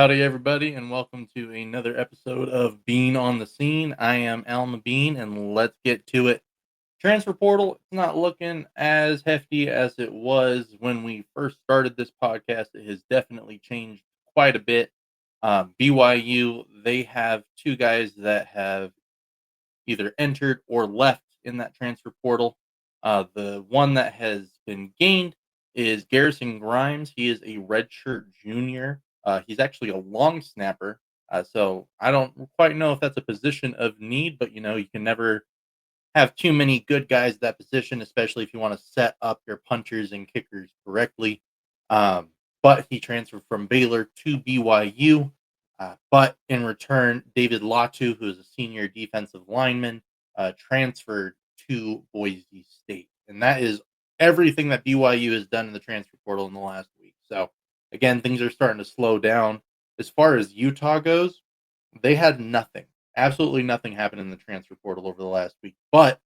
Howdy, everybody, and welcome to another episode of Bean on the Scene. I am Alma Bean, and let's get to it. Transfer portal, it's not looking as hefty as it was when we first started this podcast. It has definitely changed quite a bit. BYU, they have two guys that have either entered or left in that transfer portal. The one that has been gained is Garrison Grimes. He is a redshirt junior. He's actually a long snapper. So I don't quite know if that's a position of need, but you can never have too many good guys at that position, especially if you want to set up your punchers and kickers correctly. Um, but he transferred from Baylor to BYU. But in return, David Latu, who is a senior defensive lineman, transferred to Boise State. And that is everything that BYU has done in the transfer portal in the last week. So, again, things are starting to slow down. As far as Utah goes, they had nothing, absolutely nothing happen in the transfer portal over the last week. But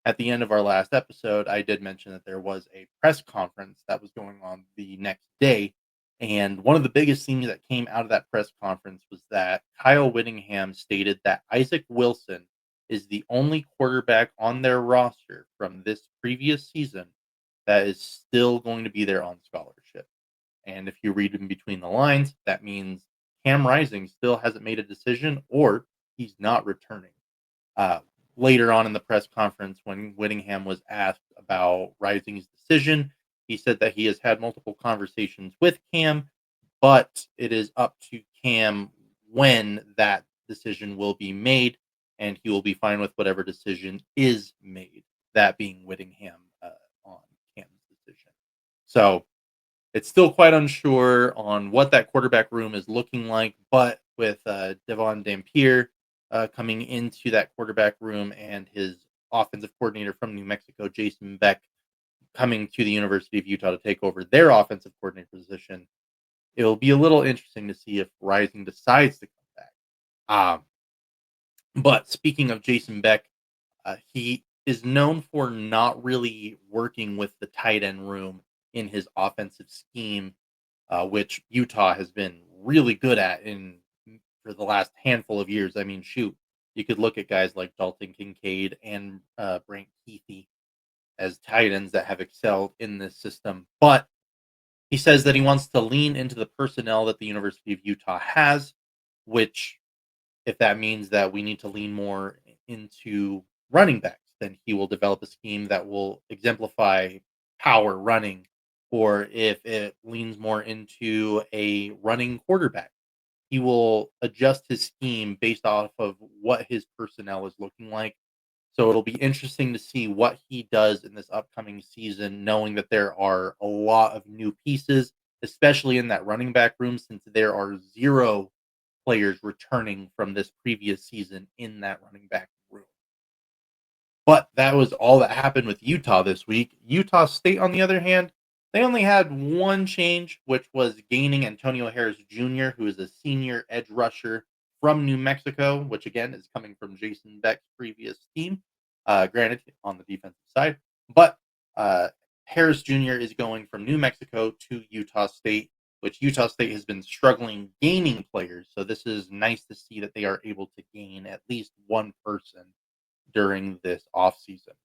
at the end of our last episode, I did mention that there was a press conference that was going on the next day. And one of the biggest things that came out of that press conference was that Kyle Whittingham stated that Isaac Wilson is the only quarterback on their roster from this previous season that is still going to be there on scholarship. And if you read in between the lines, that means Cam Rising still hasn't made a decision or he's not returning. Uh, Later on in the press conference, when Whittingham was asked about Rising's decision, he said that he has had multiple conversations with Cam, but it is up to Cam when that decision will be made, and he will be fine with whatever decision is made, that being Whittingham on Cam's decision. So it's still quite unsure on what that quarterback room is looking like, but with Devon Dampier coming into that quarterback room and his offensive coordinator from New Mexico, Jason Beck, coming to the University of Utah to take over their offensive coordinator position, it'll be a little interesting to see if Rising decides to come back. But speaking of Jason Beck, he is known for not really working with the tight end room in his offensive scheme, which Utah has been really good at in for the last handful of years. I mean, shoot, you could look at guys like Dalton Kincaid and Brant Keithy as tight ends that have excelled in this system. But he says that he wants to lean into the personnel that the University of Utah has, which, if that means that we need to lean more into running backs, then he will develop a scheme that will exemplify power running. Or if it leans more into a running quarterback, he will adjust his scheme based off of what his personnel is looking like. So it'll be interesting to see what he does in this upcoming season, knowing that there are a lot of new pieces, especially in that running back room, since there are zero players returning from this previous season in that running back room. But that was all that happened with Utah this week. Utah State, on the other hand, they only had one change, which was gaining Antonio Harris Jr., who is a senior edge rusher from New Mexico, which again is coming from Jason Beck's previous team, granted on the defensive side. But Harris Jr. is going from New Mexico to Utah State, which Utah State has been struggling gaining players. So this is nice to see that they are able to gain at least one person during this offseason.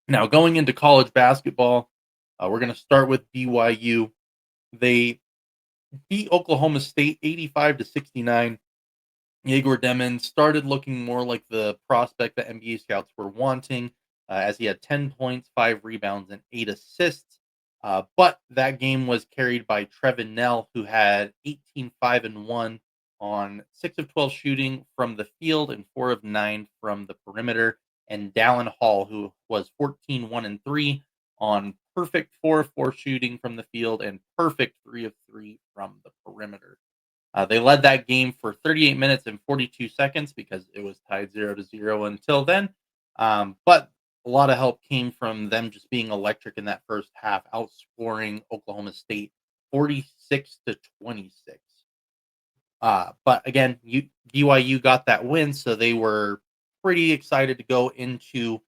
Now, going into college basketball, we're going to start with BYU. They beat Oklahoma State 85-69. Yegor Demon started looking more like the prospect that NBA scouts were wanting, as he had 10 points, 5 rebounds, and 8 assists. But that game was carried by Trevin Nell, who had 18, 5, and 1 on 6 of 12 shooting from the field and 4 of 9 from the perimeter. And Dallin Hall, who was 14, 1, and 3 on perfect 4 of 4 shooting from the field and perfect 3 of 3 from the perimeter. They led that game for 38 minutes and 42 seconds because it was tied 0-0 until then. But a lot of help came from them just being electric in that first half, outscoring Oklahoma State 46-26. But again, BYU got that win, so they were pretty excited to go into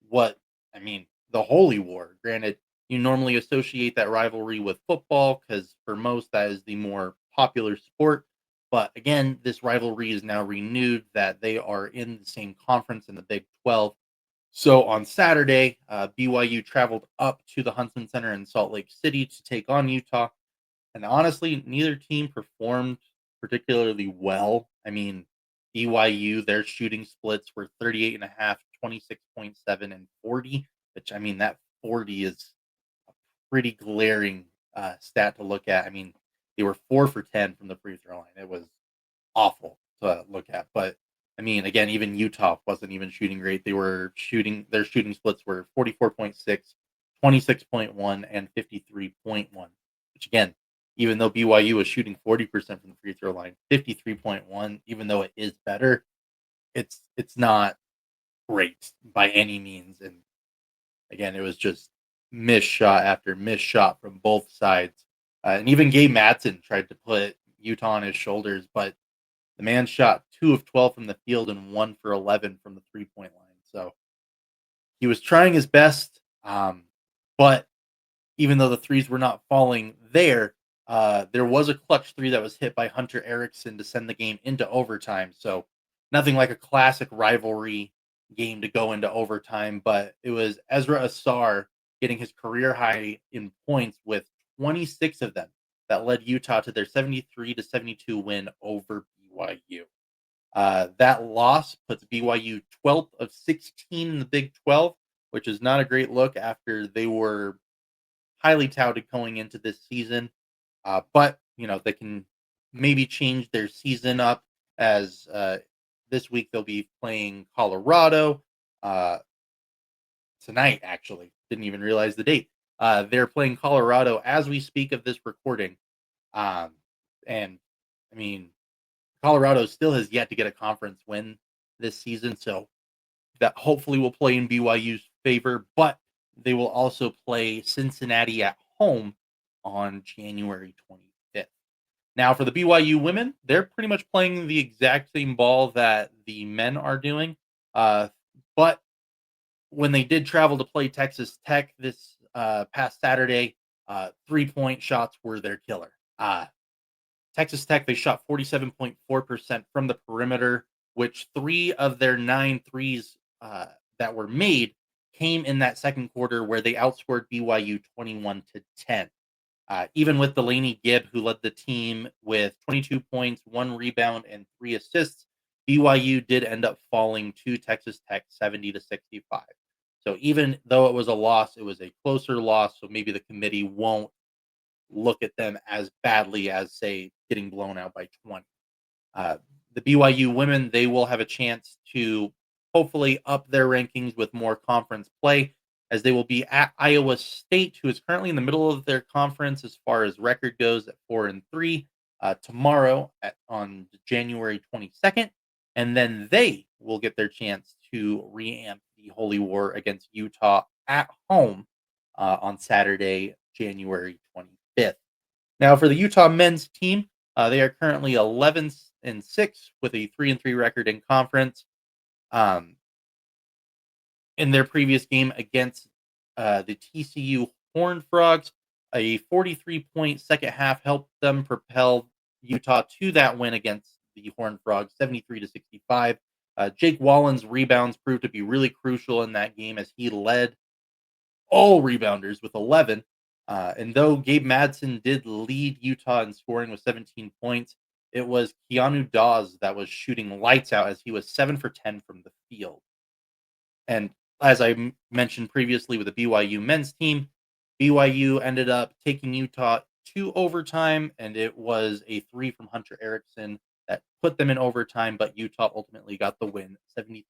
what, I mean, the Holy War. Granted, you normally associate that rivalry with football because for most that is the more popular sport. But again, this rivalry is now renewed that they are in the same conference in the Big 12. So on Saturday, BYU traveled up to the Huntsman Center in Salt Lake City to take on Utah. And honestly, neither team performed particularly well. I mean, BYU, their shooting splits were 38.5, 26.7, and 40, which I mean, that 40 is pretty glaring stat to look at. I mean, they were 4 for 10 from the free throw line. It was awful to look at. But I mean, again, even Utah wasn't even shooting great. They were shooting, their shooting splits were 44.6, 26.1, and 53.1, which again, even though BYU was shooting 40% from the free throw line, 53.1, even though it is better, it's not great by any means. And again, it was just miss shot after miss shot from both sides. And even Gabe Madsen tried to put Utah on his shoulders, but the man shot 2 of 12 from the field and 1 for 11 from the 3-point line. So he was trying his best, but even though the threes were not falling there was a clutch three that was hit by Hunter Erickson to send the game into overtime. So nothing like a classic rivalry game to go into overtime, but it was Ezra Asar getting his career high in points with 26 of them that led Utah to their 73-72 win over BYU. That loss puts BYU 12th of 16 in the Big 12, which is not a great look after they were highly touted going into this season. But, they can maybe change their season up as this week they'll be playing Colorado tonight, actually. Didn't even realize the date. They're playing Colorado as we speak of this recording. Um, and, I mean, Colorado still has yet to get a conference win this season, so that hopefully will play in BYU's favor, but they will also play Cincinnati at home on January 25th. Now, for the BYU women, they're pretty much playing the exact same ball that the men are doing. But when they did travel to play Texas Tech this past Saturday, 3-point shots were their killer. Texas Tech, they shot 47.4% from the perimeter, which 3 of their 9 threes that were made came in that second quarter where they outscored BYU 21-10. Even with Delaney Gibb, who led the team with 22 points, 1 rebound, and 3 assists, BYU did end up falling to Texas Tech 70-65. So even though it was a loss, it was a closer loss. So maybe the committee won't look at them as badly as, say, getting blown out by 20. The BYU women, they will have a chance to hopefully up their rankings with more conference play, as they will be at Iowa State, who is currently in the middle of their conference as far as record goes at 4-3, tomorrow on January 22nd. And then they will get their chance to reamp the Holy War against Utah at home on Saturday, January 25th. Now, for the Utah men's team, they are currently 11-6 with a 3-3 record in conference. In their previous game against the TCU Horned Frogs, a 43-point second half helped them propel Utah to that win against the Horned Frogs, 73-65. Jake Wallen's rebounds proved to be really crucial in that game as he led all rebounders with 11. And though Gabe Madsen did lead Utah in scoring with 17 points, it was Keanu Dawes that was shooting lights out as he was 7 for 10 from the field. And as I mentioned previously with the BYU men's team, BYU ended up taking Utah to overtime, and it was a 3 from Hunter Erickson that put them in overtime, but Utah ultimately got the win 73-72.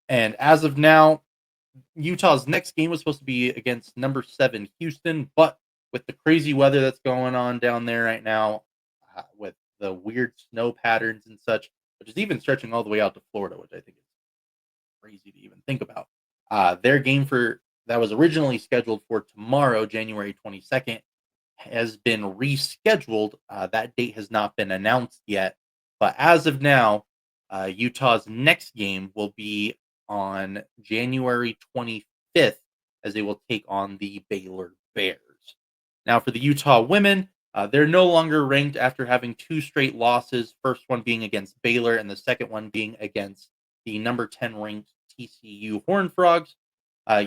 And as of now, Utah's next game was supposed to be against number 7 Houston, but with the crazy weather that's going on down there right now, with the weird snow patterns and such, which is even stretching all the way out to Florida, which I think is crazy to even think about. Their game for that was originally scheduled for tomorrow, January 22nd, has been rescheduled. That date has not been announced yet, but as of now, Utah's next game will be on January 25th as they will take on the Baylor Bears. Now, for the Utah women, They're no longer ranked after having two straight losses, first one being against Baylor and the second one being against the number 10 ranked TCU Horned Frogs.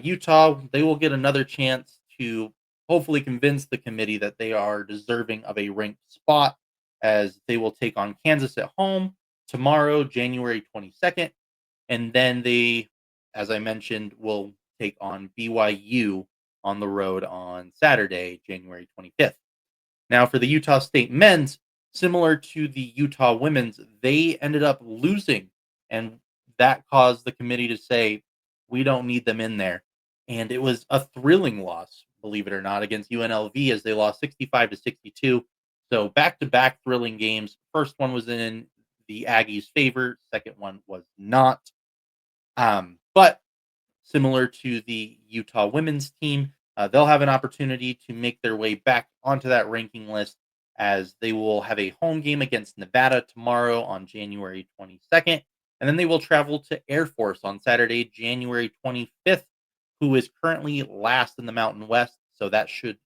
Utah, they will get another chance to hopefully convince the committee that they are deserving of a ranked spot as they will take on Kansas at home tomorrow, January 22nd. And then they, as I mentioned, will take on BYU on the road on Saturday, January 25th. Now, for the Utah State men's, similar to the Utah women's, they ended up losing, and that caused the committee to say, we don't need them in there. And it was a thrilling loss, believe it or not, against UNLV as they lost 65 to 62. So back to back thrilling games. First one was in the Aggies' favor, second one was not. But similar to the Utah women's team, they'll have an opportunity to make their way back onto that ranking list as they will have a home game against Nevada tomorrow on January 22nd. And then they will travel to Air Force on Saturday, January 25th, who is currently last in the Mountain West. So that should,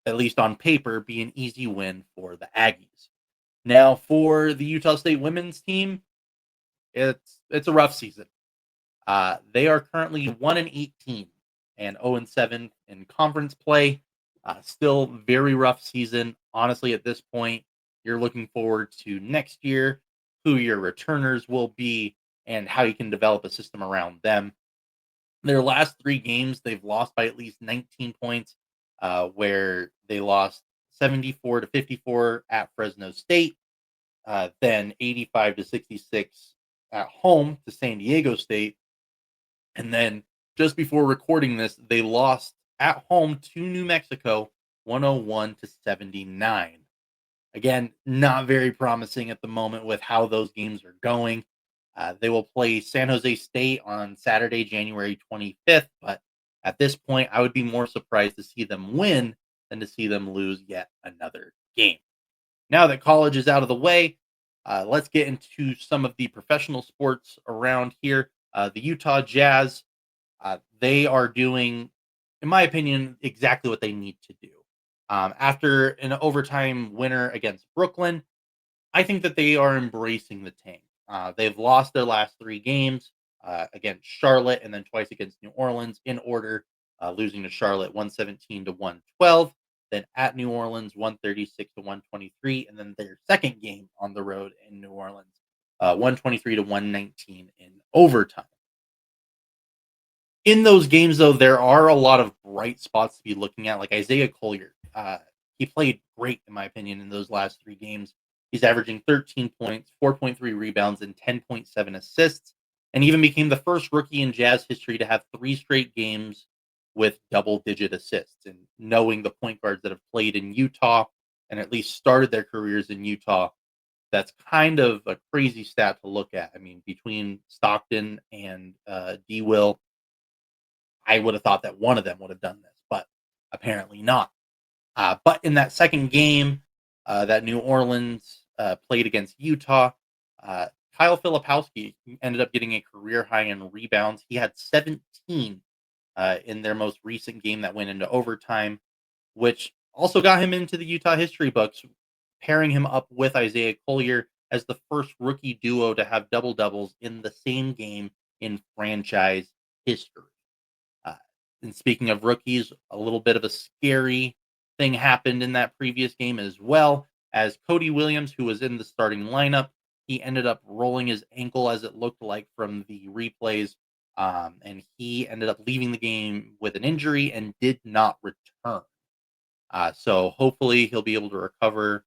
at least on paper, be an easy win for the Aggies. Now, for the Utah State women's team, it's a rough season. They are currently 1-18 and 0-7 in conference play. Still very rough season. Honestly, at this point, you're looking forward to next year, who your returners will be, and how you can develop a system around them. Their last three games, they've lost by at least 19 points, where they lost 74 to 54 at Fresno State, then 85 to 66 at home to San Diego State, and then just before recording this, they lost at home to New Mexico 101 to 79. Again, not very promising at the moment with how those games are going. They will play San Jose State on Saturday, January 25th, but at this point, I would be more surprised to see them win than to see them lose yet another game. Now that college is out of the way, let's get into some of the professional sports around here. The Utah Jazz, they are doing, in my opinion, exactly what they need to do. After an overtime winner against Brooklyn, I think that they are embracing the tank. They've lost their last three games against Charlotte and then twice against New Orleans in order, losing to Charlotte 117 to 112, then at New Orleans 136 to 123, and then their second game on the road in New Orleans 123 to 119 in overtime. In those games, though, there are a lot of bright spots to be looking at, like Isaiah Collier. He played great, in my opinion, in those last three games. He's averaging 13 points, 4.3 rebounds, and 10.7 assists, and even became the first rookie in Jazz history to have three straight games with double-digit assists. And knowing the point guards that have played in Utah and at least started their careers in Utah, that's kind of a crazy stat to look at. I mean, between Stockton and D. Will, I would have thought that one of them would have done this, but apparently not. But in that second game that New Orleans played against Utah, uh, Kyle Filipowski ended up getting a career high in rebounds. He had 17 in their most recent game that went into overtime, which also got him into the Utah history books, pairing him up with Isaiah Collier as the first rookie duo to have double doubles in the same game in franchise history. Uh, and speaking of rookies, a little bit of a scary thing happened in that previous game as well, as Cody Williams, who was in the starting lineup, he ended up rolling his ankle as it looked like from the replays, and he ended up leaving the game with an injury and did not return. So hopefully he'll be able to recover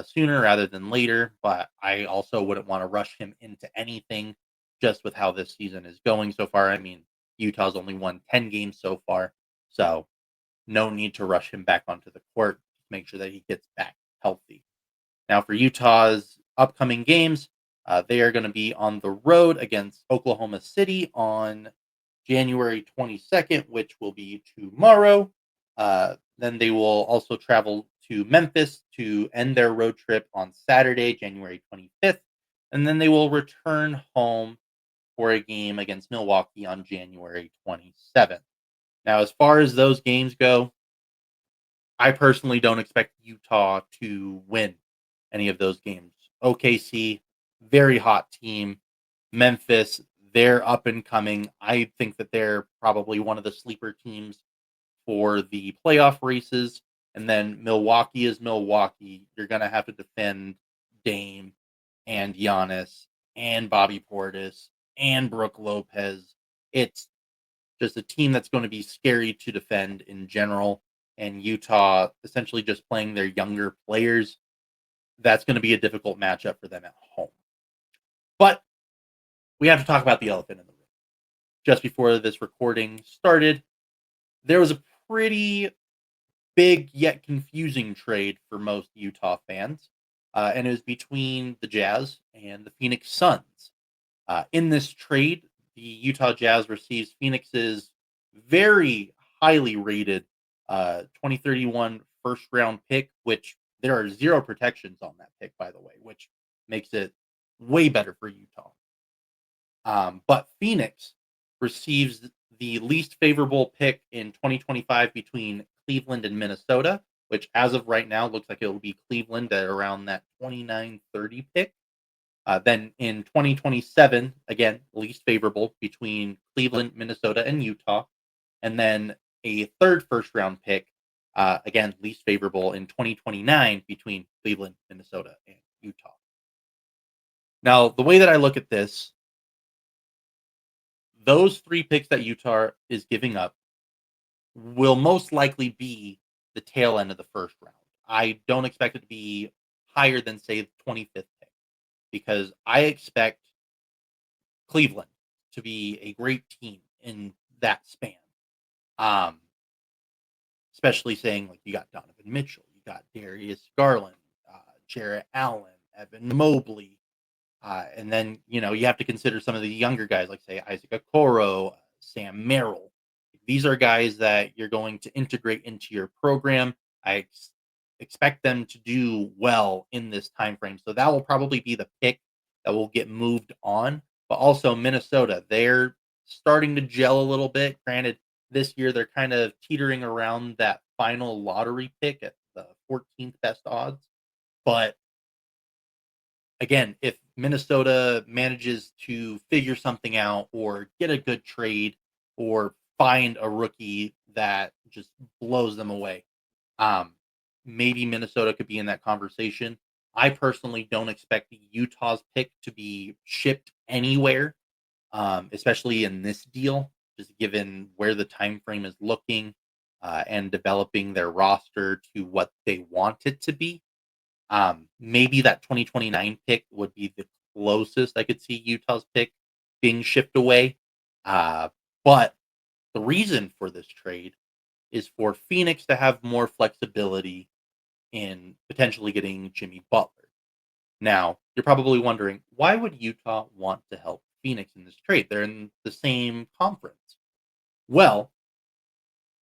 sooner rather than later. But I also wouldn't want to rush him into anything just with how this season is going so far. I mean, Utah's only won 10 games so far. So no need to rush him back onto the court. Make sure that he gets back healthy. Now, for Utah's upcoming games, they are going to be on the road against Oklahoma City on January 22nd, which will be tomorrow. Then they will also travel to Memphis to end their road trip on Saturday, January 25th. And then they will return home for a game against Milwaukee on January 27th. Now, as far as those games go, I personally don't expect Utah to win any of those games. OKC, very hot team. Memphis, they're up and coming. I think that they're probably one of the sleeper teams for the playoff races. And then Milwaukee is Milwaukee. You're going to have to defend Dame and Giannis and Bobby Portis and Brooke Lopez. It's just a team that's going to be scary to defend in general. And Utah essentially just playing their younger players. That's going to be a difficult matchup for them at home. But we have to talk about the elephant in the room. Just before this recording started, there was a pretty big yet confusing trade for most Utah fans, and it was between the Jazz and the Phoenix Suns. In this trade, the Utah Jazz receives Phoenix's very highly rated 2031 first round pick, which there are zero protections on that pick, by the way, which makes it way better for Utah. But Phoenix receives the least favorable pick in 2025 between Cleveland and Minnesota, which as of right now looks like it will be Cleveland at around that 29-30 pick. Then in 2027, again, least favorable between Cleveland, Minnesota, and Utah. And then a third first round pick, again, least favorable in 2029 between Cleveland, Minnesota, and Utah. Now, the way that I look at this, those three picks that Utah is giving up will most likely be the tail end of the first round. I don't expect it to be higher than, say, the 25th pick because I expect Cleveland to be a great team in that span. Um, Especially saying like you got Donovan Mitchell, you got Darius Garland, Jarrett Allen, Evan Mobley, and then you have to consider some of the younger guys like say Isaac Okoro, Sam Merrill. These are guys that you're going to integrate into your program. I expect them to do well in this time frame, so that will probably be the pick that will get moved on. But also Minnesota, they're starting to gel a little bit. Granted, this year they're kind of teetering around that final lottery pick at the 14th best odds. But again, if Minnesota manages to figure something out or get a good trade or find a rookie that just blows them away, um, maybe Minnesota could be in that conversation. I personally don't expect Utah's pick to be shipped anywhere, especially in this deal, just given where the time frame is looking and developing their roster to what they want it to be. Maybe that 2029 pick would be the closest I could see Utah's pick being shipped away. Uh, but the reason for this trade is for Phoenix to have more flexibility in potentially getting Jimmy Butler. Now, you're probably wondering, why would Utah want to help Phoenix in this trade? They're in the same conference. Well,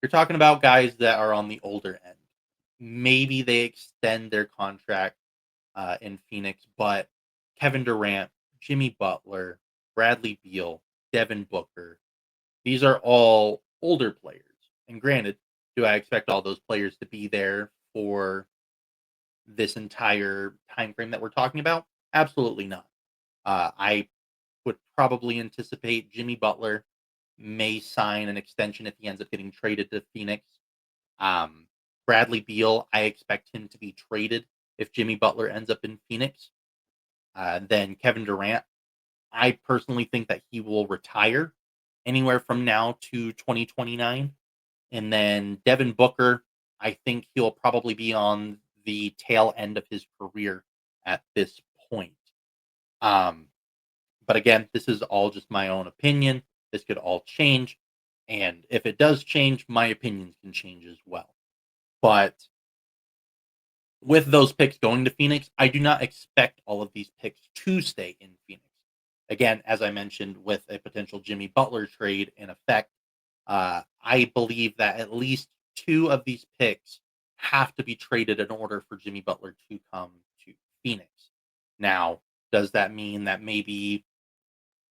you're talking about guys that are on the older end. Maybe they extend their contract in Phoenix, but Kevin Durant, Jimmy Butler, Bradley Beal, Devin Booker, these are all older players. And granted, do I expect all those players to be there for this entire time frame that we're talking about? Absolutely not. I would probably anticipate Jimmy Butler may sign an extension if he ends up getting traded to Phoenix. Um, Bradley Beal, I expect him to be traded if Jimmy Butler ends up in Phoenix. Then Kevin Durant, I personally think that he will retire anywhere from now to 2029. And then Devin Booker, I think he'll probably be on the tail end of his career at this point. Um, but again, this is all just my own opinion. This could all change. And if it does change, my opinions can change as well. But with those picks going to Phoenix, I do not expect all of these picks to stay in Phoenix. Again, as I mentioned, with a potential Jimmy Butler trade in effect, I believe that at least two of these picks have to be traded in order for Jimmy Butler to come to Phoenix. Now, does that mean that maybe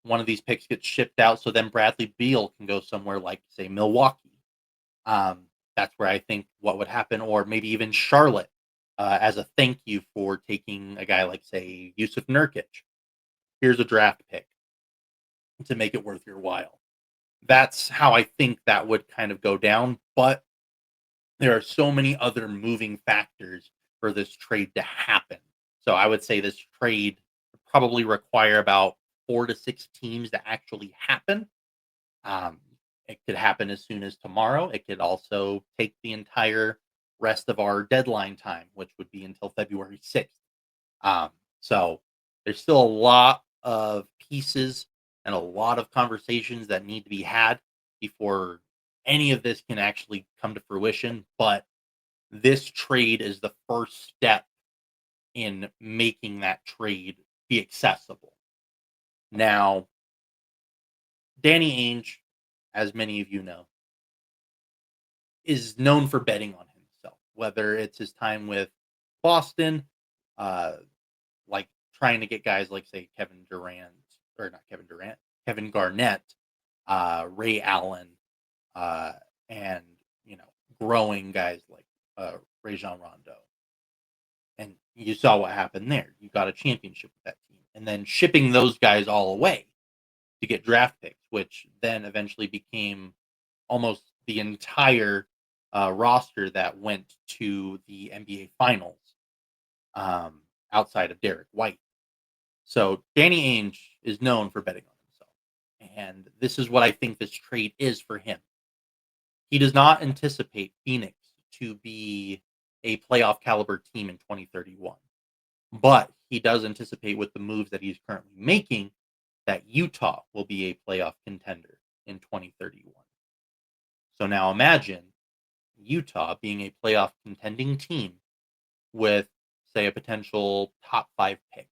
one of these picks gets shipped out so then Bradley Beal can go somewhere like, say, Milwaukee? That's where I think what would happen, or maybe even Charlotte, as a thank you for taking a guy like, say, Yusuf Nurkic. Here's a draft pick to make it worth your while. That's how I think that would kind of go down. But there are so many other moving factors for this trade to happen. So I would say this trade would probably require about 4 to 6 teams to actually happen. Um, it could happen as soon as tomorrow. It could also take the entire rest of our deadline time, which would be until February 6th. Um, so there's still a lot of pieces and a lot of conversations that need to be had before any of this can actually come to fruition. But this trade is the first step in making that trade be accessible. Now, Danny Ainge, as many of you know, is known for betting on himself, whether it's his time with Boston, uh, like trying to get guys like, say, Kevin Durant, or not Kevin Durant, Kevin Garnett, Ray Allen, uh, and, you know, growing guys like Rajon Rondo. And you saw what happened there. You got a championship with that team. And then shipping those guys all away to get draft picks, which then eventually became almost the entire roster that went to the NBA Finals, um, outside of Derek White. So Danny Ainge is known for betting on himself. And this is what I think this trade is for him. He does not anticipate Phoenix to be a playoff caliber team in 2031. But he does anticipate, with the moves that he's currently making, that Utah will be a playoff contender in 2031. So now imagine Utah being a playoff contending team with, say, a potential top 5 pick.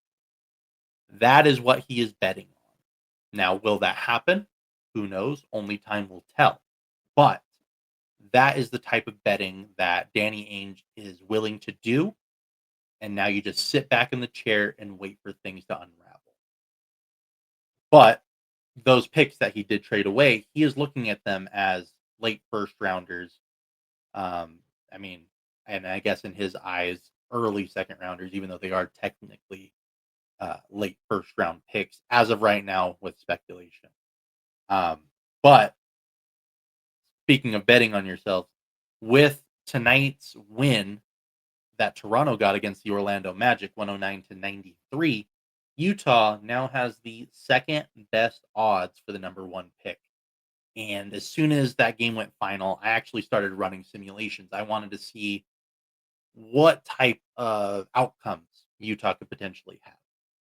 That is what he is betting on. Now, will that happen? Who knows? Only time will tell. But that is the type of betting that Danny Ainge is willing to do. And now you just sit back in the chair and wait for things to unravel. But those picks that he did trade away, he is looking at them as late first rounders. Um, I mean, and I guess in his eyes, early second rounders, even though they are technically late first round picks as of right now with speculation. But speaking of betting on yourself, with tonight's win that Toronto got against the Orlando Magic, 109-93, Utah now has the second best odds for the number 1 pick. And as soon as that game went final, I actually started running simulations. I wanted to see what type of outcomes Utah could potentially have.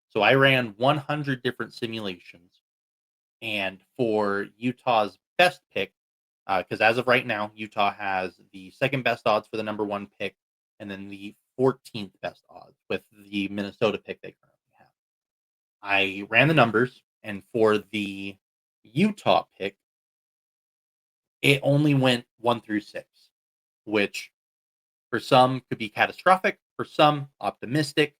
So I ran 100 different simulations. And for Utah's best pick, because as of right now, Utah has the second best odds for the number 1 pick, and then the 14th best odds with the Minnesota pick they currently have. I ran the numbers, and for the Utah pick, it only went 1 through 6, which for some could be catastrophic, for some optimistic.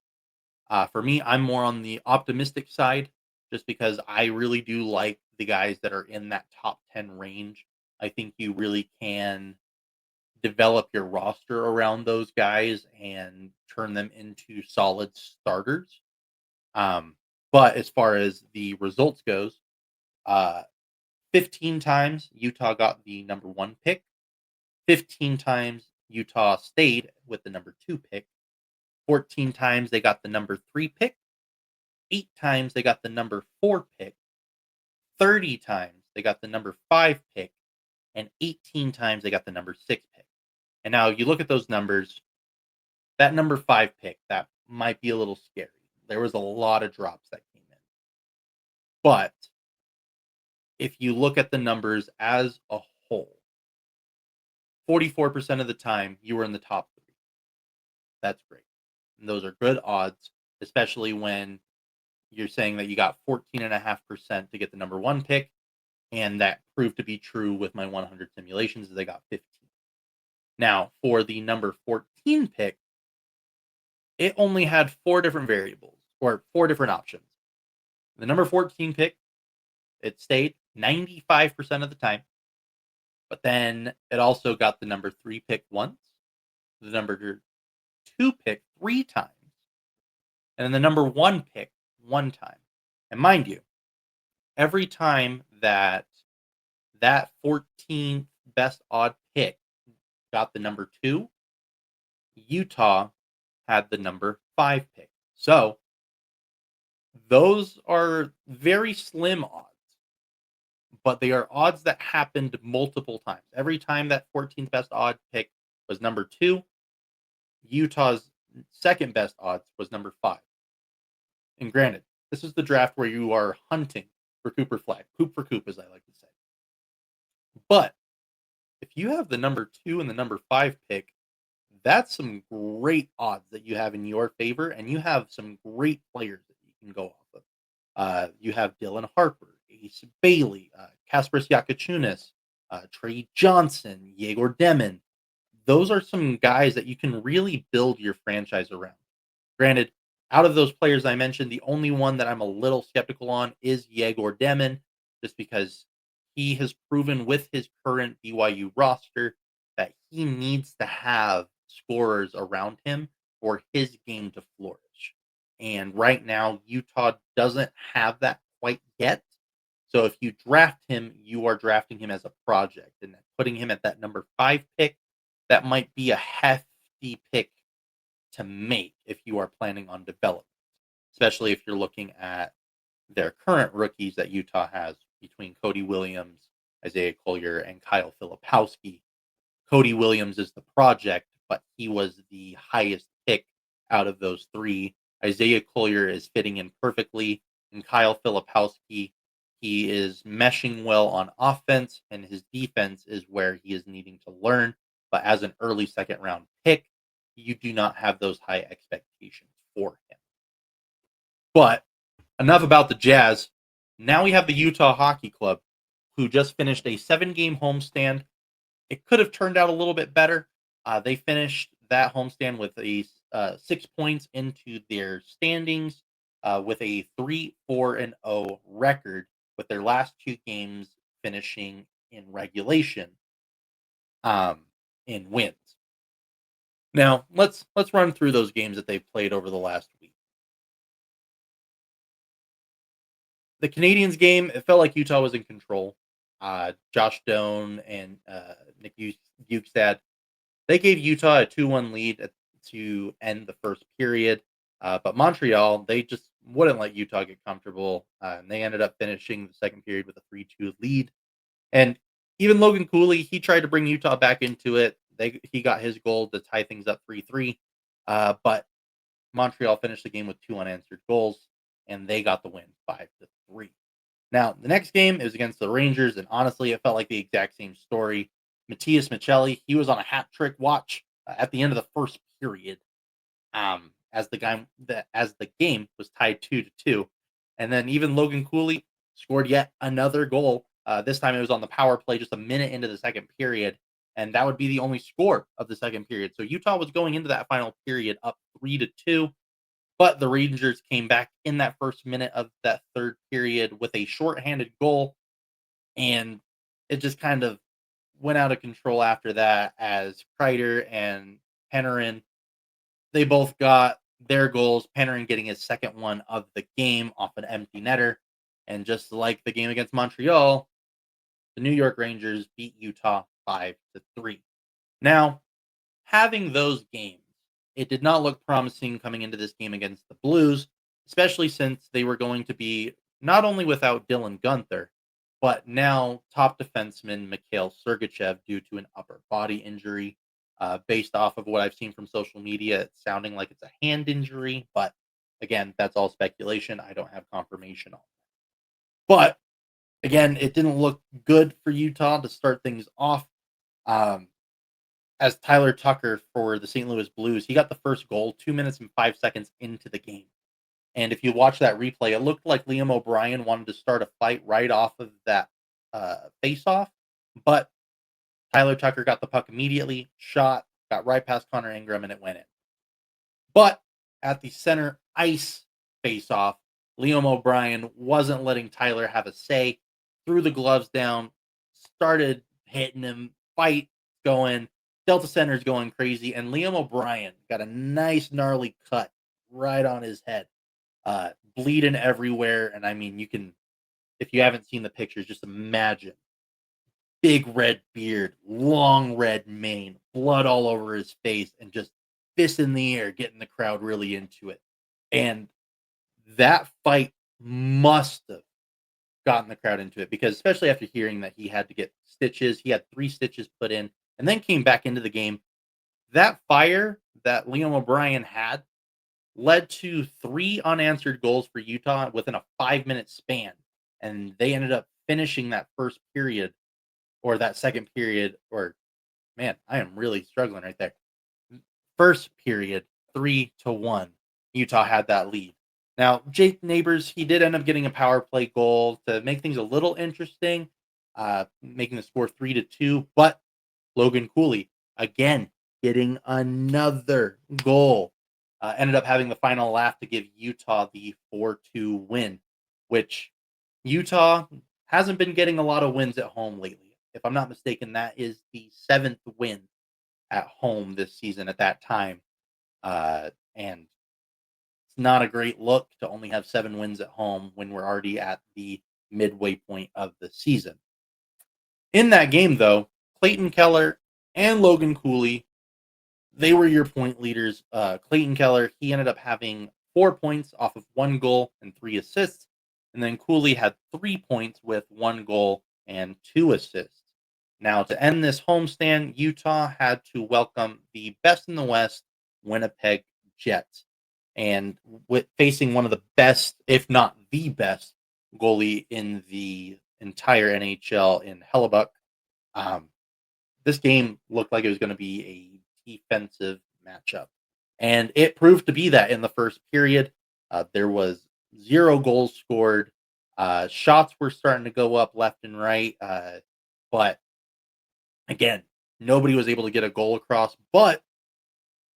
For me, I'm more on the optimistic side, just because I really do like the guys that are in that top 10 range. I think you really can develop your roster around those guys and turn them into solid starters. Um, but as far as the results goes, uh, 15 times Utah got the number 1 pick. 15 times Utah stayed with the number 2 pick. 14 times they got the number 3 pick. 8 times they got the number 4 pick. 30 times they got the number 5 pick. And 18 times they got the number 6 pick. And now you look at those numbers, that number 5 pick, that might be a little scary. There was a lot of drops that came in. But if you look at the numbers as a whole, 44% of the time you were in the top 3. That's great. And those are good odds, especially when you're saying that you got 14.5% to get the number 1 pick. And that proved to be true with my 100 simulations, as I got 15. Now, for the number 14 pick, it only had 4 different variables, or 4 different options. The number 14 pick, it stayed 95% of the time. But then it also got the number 3 pick once, the number 2 pick 3 times, and then the number 1 pick 1 time. And mind you, every time that 14th best odd pick got the number 2, Utah had the number 5 pick. So, those are very slim odds, but they are odds that happened multiple times. Every time that 14th best odd pick was number 2, Utah's second best odds was number 5. And granted, this is the draft where you are hunting for Cooper Flag, Coop for Coop, as I like to say. But if you have the number 2 and the number 5 pick, that's some great odds that you have in your favor, and you have some great players that you can go off of. You have Dylan Harper, Ace Bailey, Kaspers Yakachunas, Trey Johnson, Yegor Demon. Those are some guys that you can really build your franchise around. Granted, out of those players I mentioned, the only one that I'm a little skeptical on is Yegor Demon, just because he has proven with his current BYU roster that he needs to have scorers around him for his game to flourish. And right now, Utah doesn't have that quite yet. So if you draft him, you are drafting him as a project, and putting him at that number 5 pick, that might be a hefty pick to make if you are planning on development, especially if you're looking at their current rookies that Utah has between Cody Williams, Isaiah Collier, and Kyle Filipowski. Cody Williams is the project, but he was the highest pick out of those 3. Isaiah Collier is fitting in perfectly, and Kyle Filipowski, he is meshing well on offense, and his defense is where he is needing to learn. But as an early second round pick, you do not have those high expectations for him. But enough about the Jazz. Now we have the Utah Hockey Club, who just finished a 7-game homestand. It could have turned out a little bit better. They finished that homestand with a 6 points into their standings, with a 3-4-0 record, with their last 2 games finishing in regulation, in wins. Now let's run through those games that they've played over the last week. The Canadians game, it felt like Utah was in control. Josh Doan and Nick Bukestad, they gave Utah a 2-1 lead to end the first period. But Montreal, they just wouldn't let Utah get comfortable. And they ended up finishing the second period with a 3-2 lead. And even Logan Cooley, he tried to bring Utah back into it. He got his goal to tie things up 3-3. But Montreal finished the game with 2 unanswered goals, and they got the win 5-3. Now, the next game is against the Rangers, and honestly, it felt like the exact same story. Matias Michelli, he was on a hat trick watch at the end of the first period, as the game was tied 2-2, and then even Logan Cooley scored yet another goal. This time it was on the power play, just a minute into the second period, and that would be the only score of the second period. So Utah was going into that final period up 3-2. But the Rangers came back in that first minute of that third period with a shorthanded goal, and it just kind of went out of control after that, as Kreider and Panarin, they both got their goals, Panarin getting his second one of the game off an empty netter. And just like the game against Montreal, the New York Rangers beat Utah 5-3. Now, having those games, it did not look promising coming into this game against the Blues, especially since they were going to be not only without Dylan Guenther, but now top defenseman Mikhail Sergachev due to an upper body injury. Based off of what I've seen from social media, it's sounding like it's a hand injury, but again, that's all speculation. I don't have confirmation on that. But again, it didn't look good for Utah to start things off. As Tyler Tucker for the St. Louis Blues, he got the first goal 2 minutes and 5 seconds into the game. And if you watch that replay, it looked like Liam O'Brien wanted to start a fight right off of that face-off, but Tyler Tucker got the puck immediately, shot, got right past Connor Ingram, and it went in. But at the center ice face-off, Liam O'Brien wasn't letting Tyler have a say, threw the gloves down, started hitting him, fight going, Delta Center's going crazy, and Liam O'Brien got a nice gnarly cut right on his head, bleeding everywhere. And I mean, you can, if you haven't seen the pictures, just imagine big red beard, long red mane, blood all over his face, and just fist in the air, getting the crowd really into it. And that fight must have gotten the crowd into it because, especially after hearing that he had to get stitches, he had 3 stitches put in and then came back into the game. That fire that Liam O'Brien had led to 3 unanswered goals for Utah within a 5-minute span. And they ended up finishing that first period or that second period, or man, I am really struggling right there. First period, 3-1. Utah had that lead. Now, Jake Neighbors, he did end up getting a power play goal to make things a little interesting, making the score 3-2. But Logan Cooley, again, getting another goal, ended up having the final laugh to give Utah the 4-2 win, which Utah hasn't been getting a lot of wins at home lately. If I'm not mistaken, that is the 7th win at home this season at that time. And it's not a great look to only have 7 wins at home when we're already at the midway point of the season. In that game, though, Clayton Keller and Logan Cooley, they were your point leaders. Clayton Keller, he ended up having 4 points off of 1 goal and 3 assists. And then Cooley had 3 points with 1 goal and 2 assists. Now, to end this homestand, Utah had to welcome the best in the West, Winnipeg Jets. And with facing one of the best, if not the best, goalie in the entire NHL in Hellebuck, this game looked like it was going to be a defensive matchup. And it proved to be that in the first period. There was 0 goals scored. Shots were starting to go up left and right. But again, nobody was able to get a goal across. But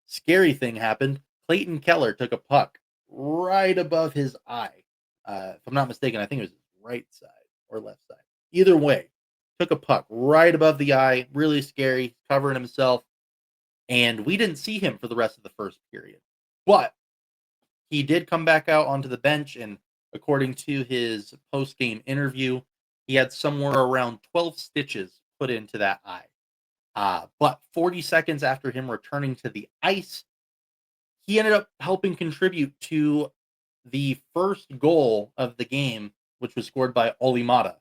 scary thing happened. Clayton Keller took a puck right above his eye. If I'm not mistaken, I think it was his right side or left side. Either way, took a puck right above the eye. Really scary, covering himself. And we didn't see him for the rest of the first period. But he did come back out onto the bench, and according to his post-game interview, he had somewhere around 12 stitches put into that eye. But 40 seconds after him returning to the ice, he ended up helping contribute to the first goal of the game, which was scored by Olimata,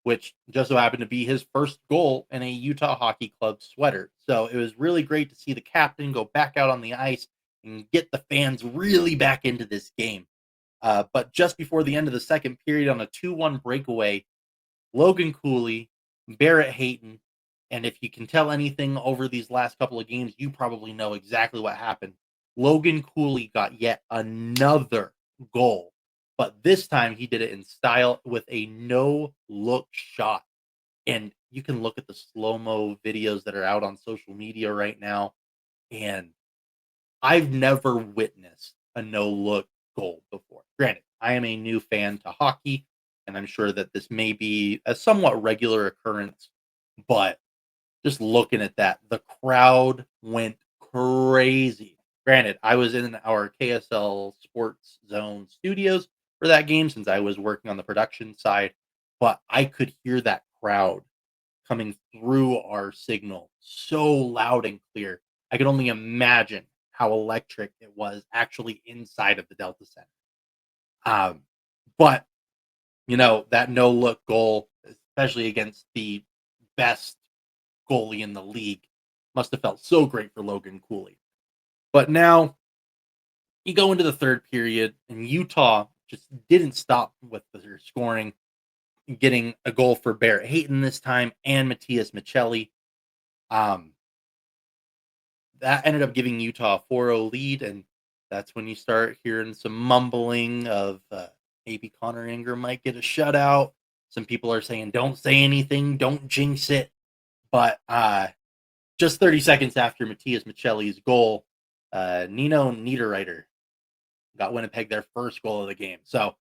which just so happened to be his first goal in a Utah Hockey Club sweater. So it was really great to see the captain go back out on the ice and get the fans really back into this game. But just before the end of the second period on a 2-1 breakaway, Logan Cooley, Barrett Hayton, and if you can tell anything over these last couple of games, you probably know exactly what happened. Logan Cooley got yet another goal, but this time he did it in style with a no-look shot. And you can look at the slow-mo videos that are out on social media right now, and I've never witnessed a no-look goal before. Granted, I am a new fan to hockey, and I'm sure that this may be a somewhat regular occurrence, but just looking at that, the crowd went crazy. Granted, I was in our KSL Sports Zone studios for that game since I was working on the production side, but I could hear that crowd coming through our signal so loud and clear. I could only imagine how electric it was actually inside of the Delta Center. But that no look goal, especially against the best goalie in the league, must have felt so great for Logan Cooley. But now you go into the third period, and Utah just didn't stop with their scoring, getting a goal for Barrett Hayton this time and Matthias Michelli. That ended up giving Utah a 4-0 lead, and that's when you start hearing some mumbling of maybe Connor Ingram might get a shutout. Some people are saying, don't say anything, don't jinx it. But just 30 seconds after Matthias Michelli's goal, Nino Niederreiter got Winnipeg their first goal of the game. So,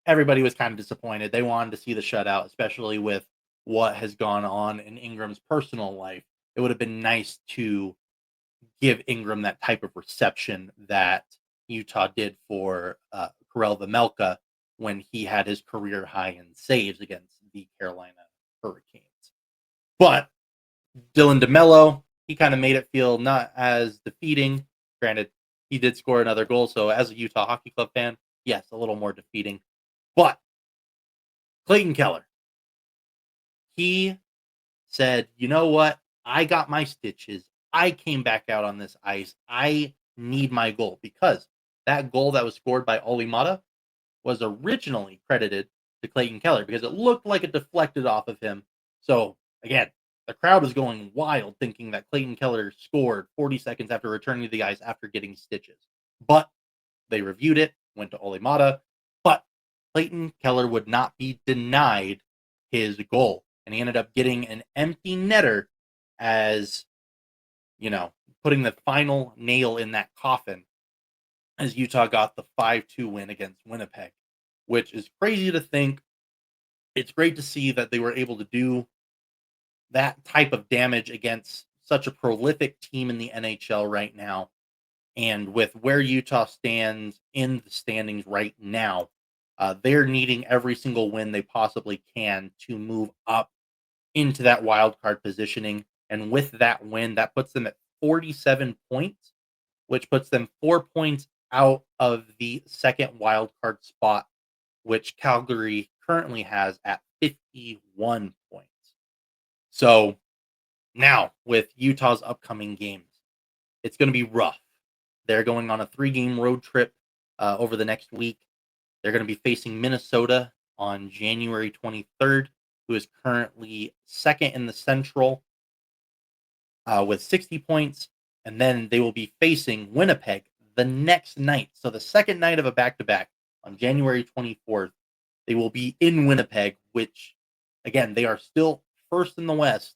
everybody was kind of disappointed. They wanted to see the shutout, especially with what has gone on in Ingram's personal life, it would have been nice to give Ingram that type of reception that Utah did for Karel Vemelka when he had his career high in saves against the Carolina Hurricanes. But Dylan DeMello, he kind of made it feel not as defeating. Granted, he did score another goal, so as a Utah Hockey Club fan, yes, a little more defeating. But Clayton Keller, he said, you know what? I got my stitches. I came back out on this ice. I need my goal because that goal that was scored by Oli Mata was originally credited to Clayton Keller because it looked like it deflected off of him. So again, the crowd was going wild thinking that Clayton Keller scored 40 seconds after returning to the ice after getting stitches. But they reviewed it, went to Oli Mata, but Clayton Keller would not be denied his goal. And he ended up getting an empty netter as, putting the final nail in that coffin as Utah got the 5-2 win against Winnipeg, which is crazy to think. It's great to see that they were able to do that type of damage against such a prolific team in the NHL right now. And with where Utah stands in the standings right now, they're needing every single win they possibly can to move up into that wild card positioning. And with that win, that puts them at 47 points, which puts them 4 points out of the second wild card spot, which Calgary currently has at 51 points. So now with Utah's upcoming games, it's going to be rough. They're going on a 3-game road trip over the next week. They're going to be facing Minnesota on January 23rd, who is currently second in the Central with 60 points. And then they will be facing Winnipeg the next night. So the second night of a back-to-back on January 24th, they will be in Winnipeg, which, again, they are still first in the West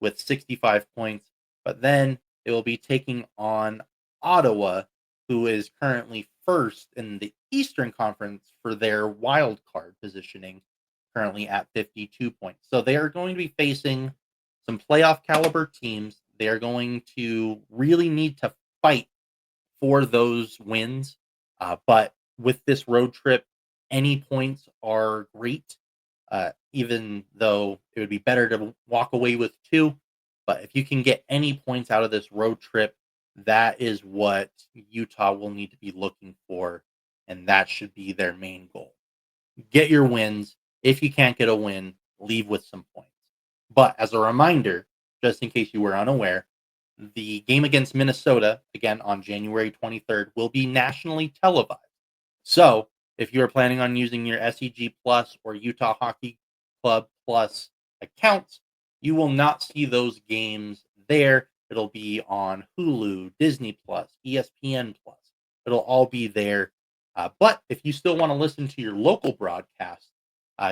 with 65 points. But then they will be taking on Ottawa, who is currently first in the Eastern Conference for their wild card positioning, currently at 52 points. So they are going to be facing some playoff caliber teams. They are going to really need to fight for those wins. But with this road trip, any points are great, even though it would be better to walk away with 2. But if you can get any points out of this road trip, that is what Utah will need to be looking for, and that should be their main goal. Get your wins. If you can't get a win, leave with some points. But as a reminder, just in case you were unaware, the game against Minnesota, again on January 23rd, will be nationally televised. So if you are planning on using your SEG Plus or Utah Hockey Club Plus accounts, you will not see those games there. It'll be on Hulu, Disney Plus, ESPN Plus. It'll all be there. But if you still want to listen to your local broadcast,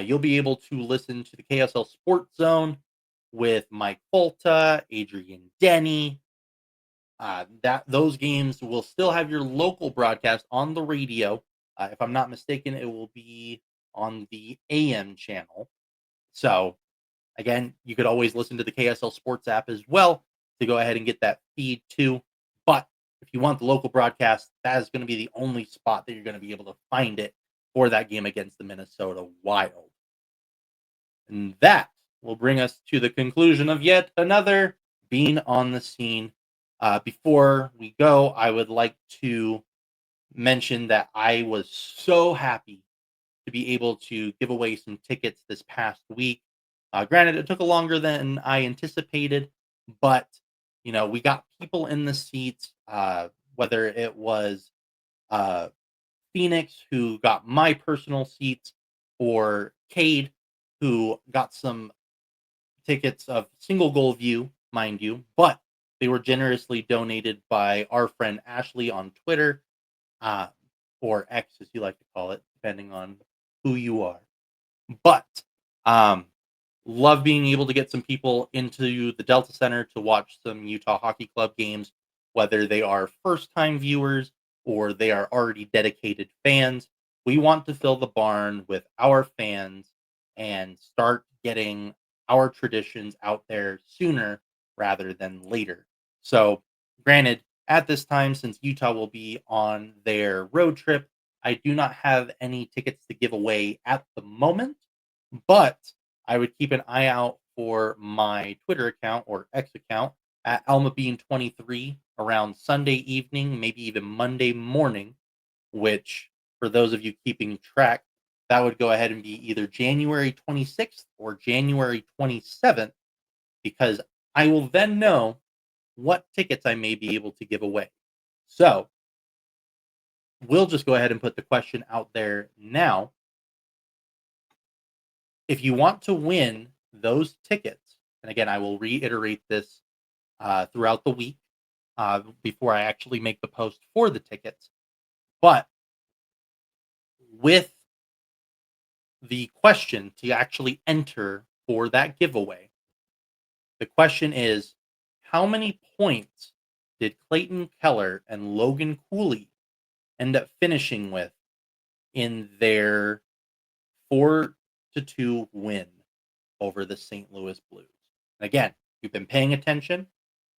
you'll be able to listen to the KSL Sports Zone with Mike Folta, Adrian Denny. Those games will still have your local broadcast on the radio. If I'm not mistaken, it will be on the AM channel. So again, you could always listen to the KSL Sports app as well to go ahead and get that feed too. But if you want the local broadcast, that is going to be the only spot that you're going to be able to find it for that game against the Minnesota Wild. And that will bring us to the conclusion of yet another Being on the Scene. Before we go, I would like to mention that I was so happy to be able to give away some tickets this past week. Granted, it took longer than I anticipated, but we got people in the seats. Whether it was Phoenix, who got my personal seats, or Cade, who got some tickets of single goal view, mind you, but they were generously donated by our friend Ashley on Twitter, uh, or X, as you like to call it, depending on who you are. But um, love being able to get some people into the Delta Center to watch some Utah Hockey Club games, whether they are first-time viewers or they are already dedicated fans. We want to fill the barn with our fans and start getting our traditions out there sooner rather than later. So, granted, at this time, since Utah will be on their road trip, I do not have any tickets to give away at the moment, but I would keep an eye out for my Twitter account or X account at AlmaBean23 around Sunday evening, maybe even Monday morning, which for those of you keeping track, that would go ahead and be either January 26th or January 27th, because I will then know what tickets I may be able to give away. So we'll just go ahead and put the question out there now. If you want to win those tickets, and again, I will reiterate this throughout the week before I actually make the post for the tickets, but with the question to actually enter for that giveaway, the question is, how many points did Clayton Keller and Logan Cooley end up finishing with in their 4-2 win over the St. Louis Blues? And again, if you've been paying attention,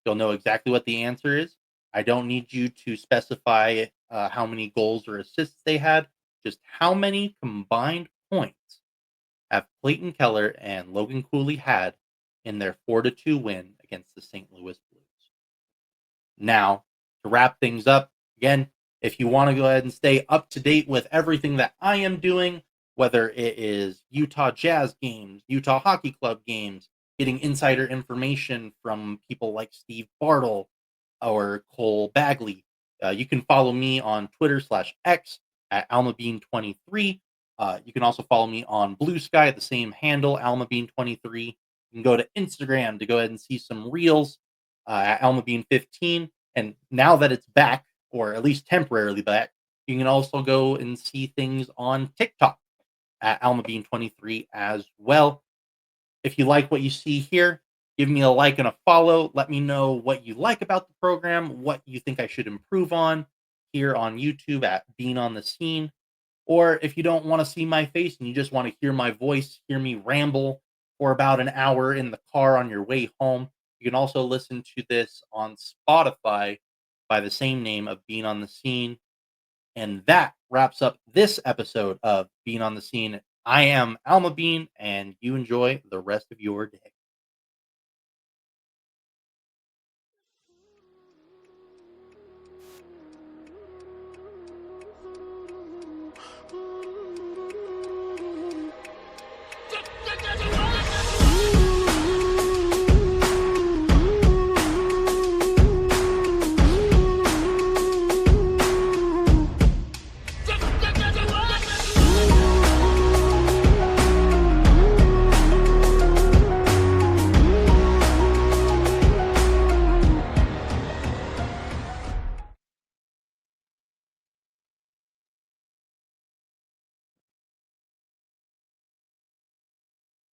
you'll know exactly what the answer is. I don't need you to specify how many goals or assists they had, just how many combined points have Clayton Keller and Logan Cooley had in their 4-2 win against the St. Louis Blues. Now, to wrap things up, again, if you want to go ahead and stay up to date with everything that I am doing, whether it is Utah Jazz games, Utah Hockey Club games, getting insider information from people like Steve Bartle or Cole Bagley, you can follow me on Twitter/X at AlmaBean23. You can also follow me on Blue Sky at the same handle, AlmaBean23. You can go to Instagram to go ahead and see some reels at AlmaBean15. And now that it's back, or at least temporarily back, you can also go and see things on TikTok at AlmaBean23 as well. If you like what you see here, give me a like and a follow. Let me know what you like about the program, what you think I should improve on here on YouTube at Bean on the Scene. Or if you don't want to see my face and you just want to hear my voice, hear me ramble for about an hour in the car on your way home, you can also listen to this on Spotify by the same name of Being on the Scene. And that wraps up this episode of Being on the Scene. I am Alma Bean, and you enjoy the rest of your day.